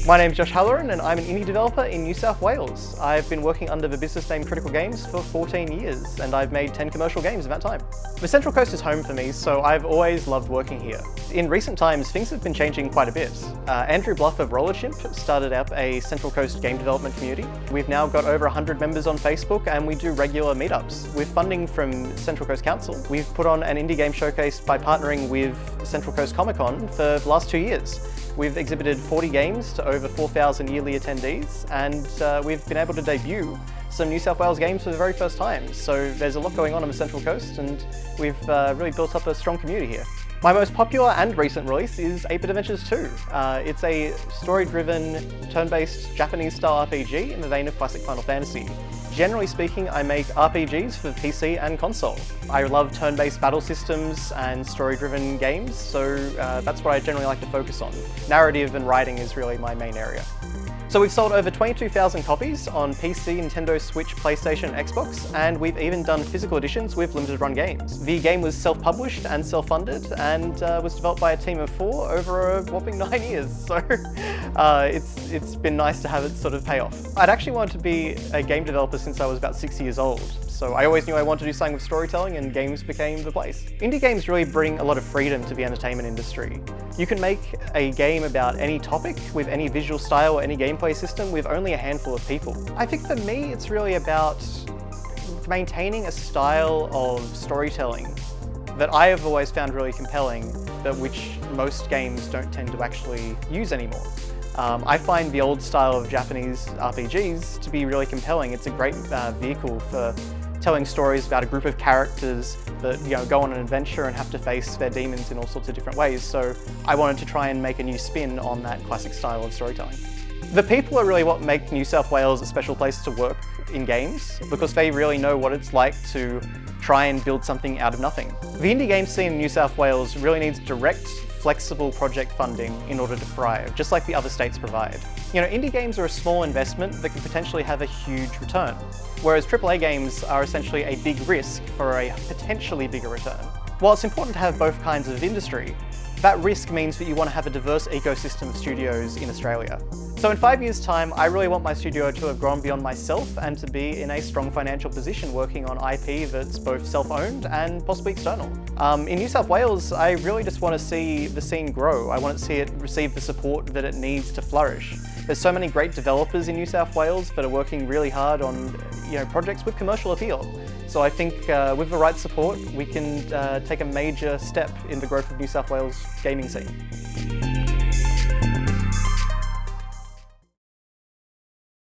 My name's Josh Hallaran and I'm an indie developer in New South Wales. I've been working under the business name Critical Games for 14 years and I've made 10 commercial games in that time. The Central Coast is home for me, so I've always loved working here. In recent times, things have been changing quite a bit. Andrew Bluff of Roller Chimp started up a Central Coast game development community. We've now got over 100 members on Facebook and we do regular meetups. With funding from Central Coast Council, we've put on an indie game showcase by partnering with Central Coast Comic Con for the last 2 years. We've exhibited 40 games to over 4,000 yearly attendees, and we've been able to debut some New South Wales games for the very first time. So there's a lot going on the Central Coast, and we've really built up a strong community here. My most popular and recent release is 8-Bit Adventures 2. It's a story-driven, turn-based Japanese-style RPG in the vein of classic Final Fantasy. Generally speaking, I make RPGs for PC and console. I love turn-based battle systems and story-driven games, so that's what I generally like to focus on. Narrative and writing is really my main area. So we've sold over 22,000 copies on PC, Nintendo Switch, PlayStation, and Xbox, and we've even done physical editions with limited run games. The game was self-published and self-funded and was developed by a team of 4 over a whopping 9 years, so it's been nice to have it sort of pay off. I'd actually wanted to be a game developer since I was about 6 years old, so I always knew I wanted to do something with storytelling and games became the place. Indie games really bring a lot of freedom to the entertainment industry. You can make a game about any topic with any visual style or any gameplay system with only a handful of people. I think for me it's really about maintaining a style of storytelling that I have always found really compelling, but which most games don't tend to actually use anymore. I find the old style of Japanese RPGs to be really compelling. It's a great vehicle for telling stories about a group of characters that go on an adventure and have to face their demons in all sorts of different ways. So I wanted to try and make a new spin on that classic style of storytelling. The people are really what make New South Wales a special place to work in games, because they really know what it's like to try and build something out of nothing. The indie game scene in New South Wales really needs direct, flexible project funding in order to thrive, just like the other states provide. Indie games are a small investment that can potentially have a huge return, whereas AAA games are essentially a big risk for a potentially bigger return. While it's important to have both kinds of industry, that risk means that you want to have a diverse ecosystem of studios in Australia. So in 5 years' time, I really want my studio to have grown beyond myself and to be in a strong financial position working on IP that's both self-owned and possibly external. In New South Wales, I really just want to see the scene grow. I want to see it receive the support that it needs to flourish. There's so many great developers in New South Wales that are working really hard on projects with commercial appeal. So I think with the right support, we can take a major step in the growth of New South Wales gaming scene.